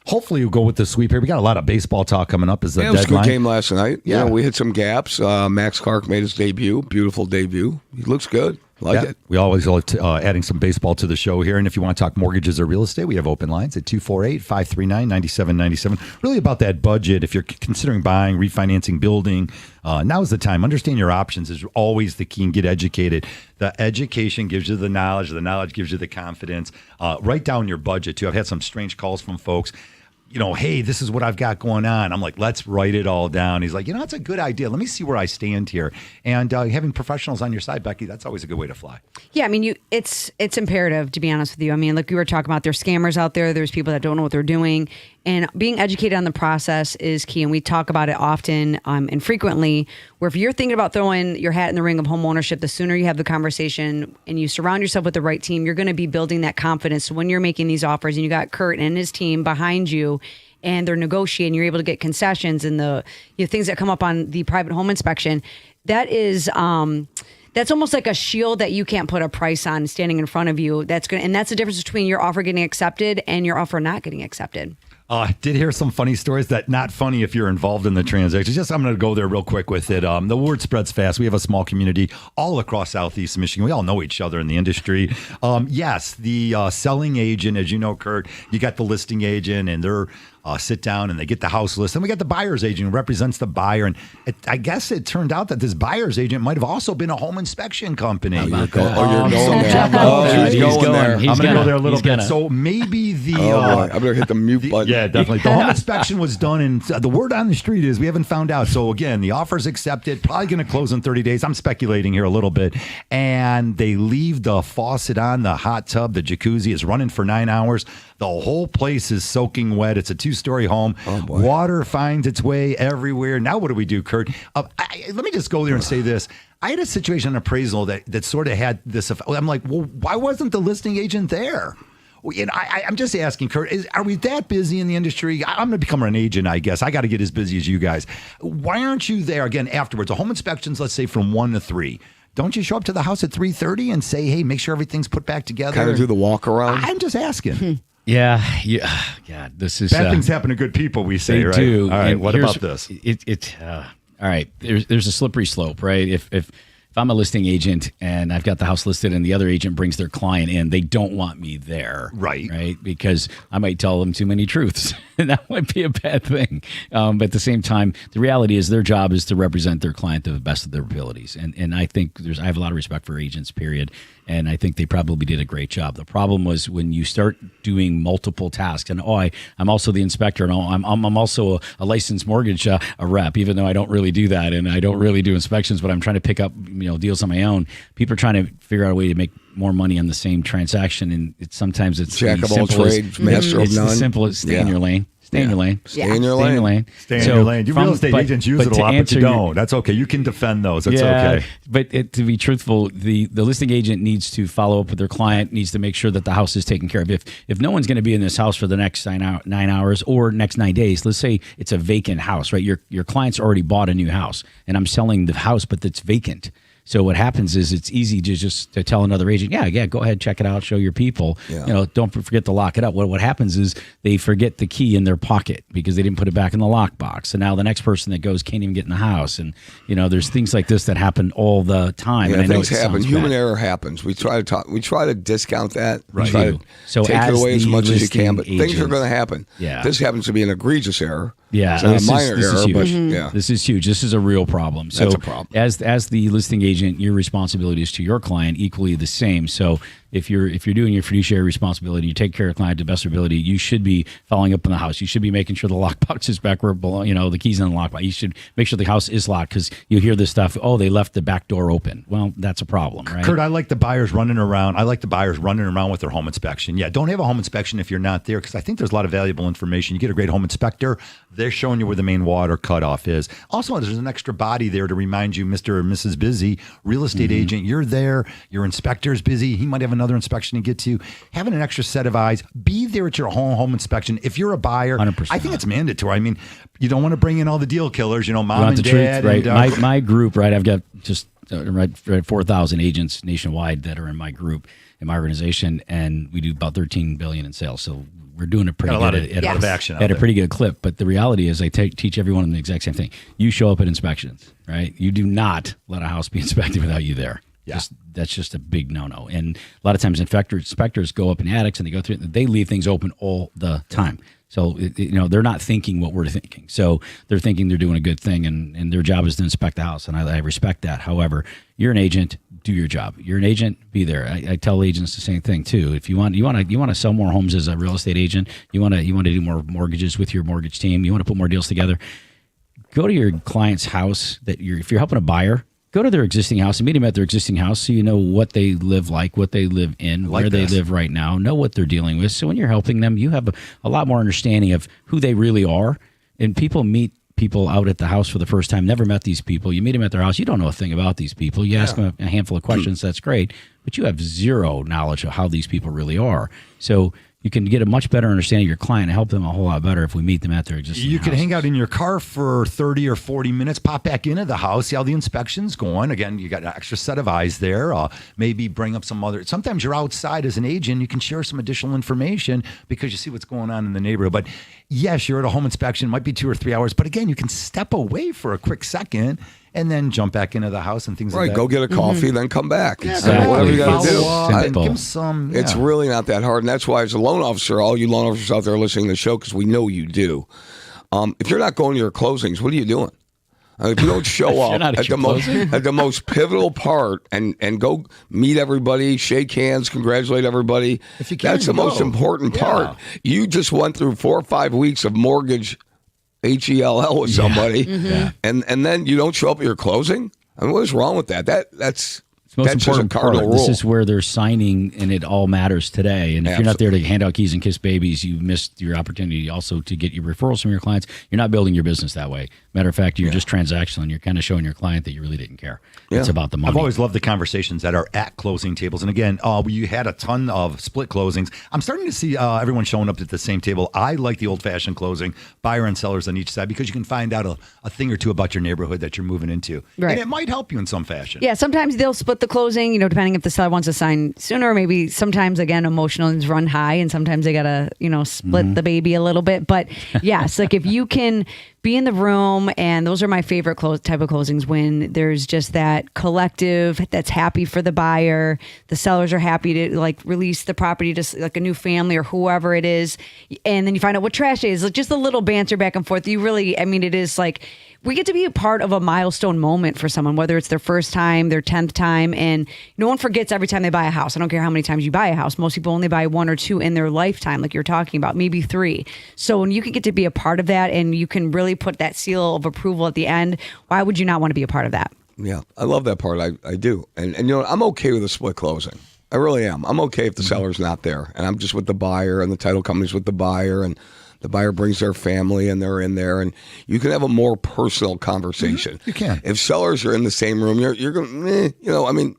Hopefully you'll go with the sweep here. We got a lot of baseball talk coming up as the It was a deadline. good game last night. Yeah. We hit some gaps. Max Clark made his debut. Beautiful debut. He looks good. Like it. We always like adding some baseball to the show here. And if you want to talk mortgages or real estate, we have open lines at 248-539-9797. Really about that budget. If you're considering buying, refinancing, building, now is the time. Understand your options is always the key, and get educated. The education gives you the knowledge gives you the confidence. Write down your budget too. I've had some strange calls from folks. Hey, this is what I've got going on. I'm like, let's write it all down. He's like, that's a good idea. Let me see where I stand here. And having professionals on your side, Becky, that's always a good way to fly. Yeah, I mean, it's imperative, to be honest with you. I mean, like we were talking about, there's scammers out there. There's people that don't know what they're doing. And being educated on the process is key. And we talk about it often and frequently, where if you're thinking about throwing your hat in the ring of home ownership, the sooner you have the conversation and you surround yourself with the right team, you're going to be building that confidence. So when you're making these offers and you got Curt and his team behind you, and they're negotiating, you're able to get concessions and the things that come up on the private home inspection. That is, that's almost like a shield that you can't put a price on standing in front of you. And that's the difference between your offer getting accepted and your offer not getting accepted. Did hear some funny stories that not funny if you're involved in the transaction. Just I'm going to go there real quick with it. The word spreads fast. We have a small community all across Southeast Michigan. We all know each other in the industry. Yes, the selling agent, as you know, Curt, you got the listing agent, and they're sit down and they get the house list. And we got the buyer's agent who represents the buyer. And I guess it turned out that this buyer's agent might have also been a home inspection company. You're going there. He's going there. I'm going to go there a little bit. So maybe the... I better hit the mute button. Yeah, definitely. The home inspection was done, and the word on the street is we haven't found out. So again, the offer's accepted, probably going to close in 30 days. I'm speculating here a little bit. And they leave the faucet on, the hot tub, the jacuzzi is running for 9 hours. The whole place is soaking wet. It's a 2-story home. Oh, boy. Water finds its way everywhere. Now what do we do, Curt? Let me just go there and say this. I had a situation on appraisal that sort of had this effect. I'm like, well, why wasn't the listing agent there? I'm just asking, Curt, are we that busy in the industry? I'm going to become an agent, I guess. I got to get as busy as you guys. Why aren't you there, again, afterwards? A home inspections, let's say, from 1 to 3. Don't you show up to the house at 3:30 and say, hey, make sure everything's put back together? Kind of do the walk around? I'm just asking. Yeah. This is bad things happen to good people. We say, they right? do. All right. And what about this? All right. There's a slippery slope, right? If I'm a listing agent and I've got the house listed and the other agent brings their client in, they don't want me there, right? Because I might tell them too many truths, and that might be a bad thing. But at the same time, the reality is their job is to represent their client to the best of their abilities, and I think I have a lot of respect for agents, period. And I think they probably did a great job. The problem was when you start doing multiple tasks, and I'm also the inspector, and I'm also a licensed mortgage a rep, even though I don't really do that, and I don't really do inspections, but I'm trying to pick up deals on my own. People are trying to figure out a way to make more money on the same transaction, and sometimes it's jack of all trades, master of none. It's as simple as stay in your lane. Stay in your lane. Stay in your lane. Stay in your lane. You real estate agents use it a lot, but you don't. That's okay. You can defend those. That's okay. But to be truthful, the listing agent needs to follow up with their client, needs to make sure that the house is taken care of. If no one's going to be in this house for the next 9 hours or next 9 days, let's say it's a vacant house, right? Your client's already bought a new house, and I'm selling the house, but it's vacant. So what happens is it's easy to just to tell another agent, yeah, go ahead, check it out, show your people. Yeah. Don't forget to lock it up. What happens is they forget the key in their pocket because they didn't put it back in the lockbox. So now the next person that goes can't even get in the house. And there's things like this that happen all the time. Yeah, and I know things happen. Human error happens. We try to discount that. Right. We try to take it away as much as you can, but things are going to happen. Yeah. This happens to be an egregious error. Yeah, it's not a minor error, but yeah, this is huge. This is a real problem. So that's a problem. As the listing agent, your responsibility is to your client equally the same. So if you're doing your fiduciary responsibility, you take care of the client to the best of your ability, you should be following up in the house. You should be making sure the lockbox is back where it belongs, the keys in the lockbox. You should make sure the house is locked because you hear this stuff, they left the back door open. Well, that's a problem, right? Curt, I like the buyers running around. With their home inspection. Yeah, don't have a home inspection if you're not there because I think there's a lot of valuable information. You get a great home inspector. They're showing you where the main water cutoff is. Also, there's an extra body there to remind you, Mr. or Mrs. Busy, real estate agent, you're there. Your inspector's busy. He might have another another inspection to get to. Having an extra set of eyes. Be there at your home inspection. If you're a buyer, 100%. I think it's mandatory. I mean, you don't want to bring in all the deal killers, mom want and the dad. truth, right? And, My group, right? I've got just right 4,000 agents nationwide that are in my group, in my organization, and we do about $13 billion in sales. So we're doing a pretty got a good lot of action out at a there. pretty good clip. But the reality is, I teach everyone the exact same thing. You show up at inspections, right? You do not let a house be inspected without you there. Yeah. That's just a big no-no. And a lot of times inspectors go up in attics and they go through it, and they leave things open all the time. So, they're not thinking what we're thinking. So they're thinking they're doing a good thing, and their job is to inspect the house. And I respect that. However, you're an agent, do your job. You're an agent, be there. I tell agents the same thing too. If you want to sell more homes as a real estate agent, you want to do more mortgages with your mortgage team, you want to put more deals together, go to your client's house if you're helping a buyer, go to their existing house and meet them at their existing house so you know what they live like, what they live in, where they live right now, know what they're dealing with. So when you're helping them, you have a lot more understanding of who they really are. And people meet people out at the house for the first time, never met these people. You meet them at their house, you don't know a thing about these people. You ask them a handful of questions, that's great, but you have zero knowledge of how these people really are. So you can get a much better understanding of your client and help them a whole lot better if we meet them at their existing You house. can hang out in your car for 30 or 40 minutes, pop back into the house, see how the inspection's going. Again, you got an extra set of eyes there. Maybe bring up some other. Sometimes you're outside as an agent. You can share some additional information because you see what's going on in the neighborhood. But yes, you're at a home inspection. It might be 2 or 3 hours. But again, you can step away for a quick second and then jump back into the house and things like that. Right, go get a coffee, then come back. Exactly. Whatever you got to do. Follow up and Simple. give 'em some. It's really not that hard. And that's why, as a loan officer, all you loan officers out there listening to the show, because we know you do, if you're not going to your closings, what are you doing? If you don't show up not at your at the most pivotal part and go meet everybody, shake hands, congratulate everybody, If you can, that's the most go. important Yeah. part. You just went through 4 or 5 weeks of mortgage HELL with somebody, and then you don't show up at your closing? I mean, what is wrong with that? That's Most just a important cardinal part. rule. This is where they're signing, and it all matters today. And if you're not there to hand out keys and kiss babies, you missed your opportunity also to get your referrals from your clients. You're not building your business that way. Matter of fact, you're just transactional, and you're kind of showing your client that you really didn't care. It's about the money. I've always loved the conversations that are at closing tables. And again, you had a ton of split closings. I'm starting to see everyone showing up at the same table. I like the old-fashioned closing, buyer and sellers on each side, because you can find out a thing or two about your neighborhood that you're moving into. Right. And it might help you in some fashion. Yeah, sometimes they'll split the closing, depending if the seller wants to sign sooner. Maybe sometimes, again, emotions run high, and sometimes they got to, split the baby a little bit. But yes, like if you can be in the room, and those are my favorite type of closings, when there's just that collective that's happy for the buyer. The sellers are happy to release the property to like a new family or whoever it is. And then you find out what trash day is. Like just a little banter back and forth. You really, it is like, we get to be a part of a milestone moment for someone, whether it's their first time, their 10th time. And no one forgets every time they buy a house. I don't care how many times you buy a house. Most people only buy 1 or 2 in their lifetime, like you're talking about, maybe 3. So when you can get to be a part of that, and you can really put that seal of approval at the end, why would you not want to be a part of that? Yeah, I love that part. I do. And I'm okay with a split closing. I really am. I'm okay if the seller's not there, and I'm just with the buyer, and the title company's with the buyer, and the buyer brings their family and they're in there, and you can have a more personal conversation. You can. If sellers are in the same room, you're going to,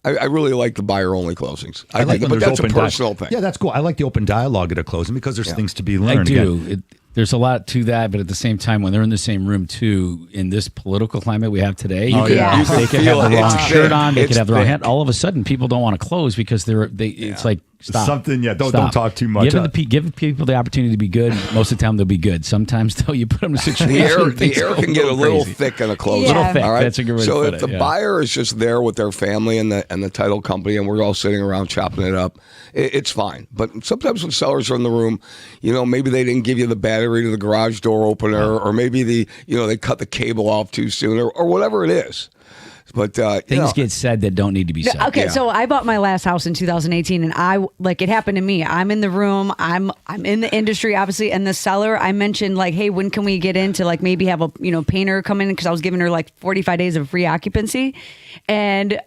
I really like the buyer-only closings. I like think, when but there's that's a open personal thing. Yeah, that's cool. I like the open dialogue at a closing because there's things to be I learned. do. Again. There's a lot to that, but at the same time, when they're in the same room too, in this political climate we have today, You can they could feel have the it. wrong It's shirt thick. on, they It's could have the wrong thick. hat. All of a sudden, people don't want to close because it's like, stop. Something, don't Stop. talk too much. Give people the opportunity to be good. Most of the time, they'll be good. Sometimes, though, you put them in a situation. The air can get a little thick in a closing. Yeah. Little thick. All right? That's a good way so to put if it. the yeah. buyer is just there with their family and the title company, and we're all sitting around chopping it up, it's fine. But sometimes when sellers are in the room, maybe they didn't give you the battery to the garage door opener, or maybe they cut the cable off too soon, or whatever it is. But Things get said that don't need to be said. Okay, Yeah. so I bought my last house in 2018, and it happened to me. I'm in the room. I'm in the industry, obviously, and the seller, I mentioned hey, when can we get into maybe have a painter come in, because I was giving her 45 days of free occupancy, and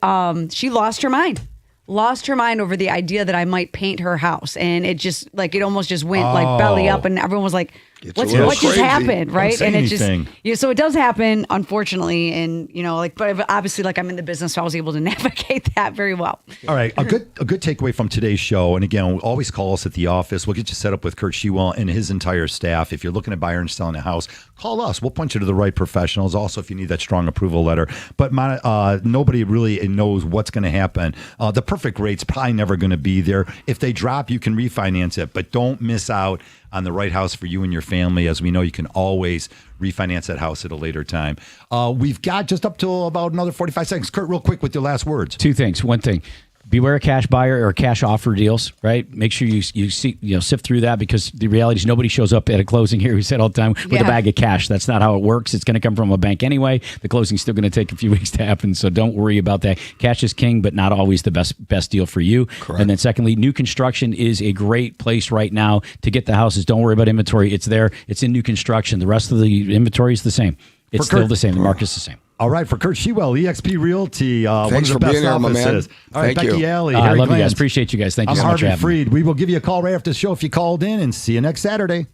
she lost her mind. Over the idea that I might paint her house, and it just it almost just went belly up, and everyone was like, It's what a little just crazy. happened, right? say And it anything. just so it does happen, unfortunately, and but obviously, like I'm in the business, so I was able to navigate that very well. All right, a good takeaway from today's show, and again, always call us at the office. We'll get you set up with Curt Shewell and his entire staff. If you're looking at buying and selling a house, call us. We'll point you to the right professionals. Also, if you need that strong approval letter, but nobody really knows what's going to happen. The perfect rate's probably never going to be there. If they drop, you can refinance it, but don't miss out on the right house for you and your family. As we know, you can always refinance that house at a later time. We've got just up to about another 45 seconds. Curt, real quick with your last words. Two things. One thing. Beware of cash buyer or cash offer deals, right? Make sure you see, sift through that, because the reality is nobody shows up at a closing here, we said all the time, with a bag of cash. That's not how it works. It's going to come from a bank anyway. The closing's still going to take a few weeks to happen, so don't worry about that. Cash is king, but not always the best deal for you. Correct. And then secondly, new construction is a great place right now to get the houses. Don't worry about inventory. It's there. It's in new construction. The rest of the inventory is the same. It's still the same. The market's the same. All right, for Curt Shewell, eXp Realty, one of Thanks the for best being here, my man. offices. All right, Thank Becky you. Alley, I Harry love you guys. Glanz. Appreciate you guys. Thank you I'm so much for Harvey having me. Freed. We will give you a call right after the show if you called in, and see you next Saturday.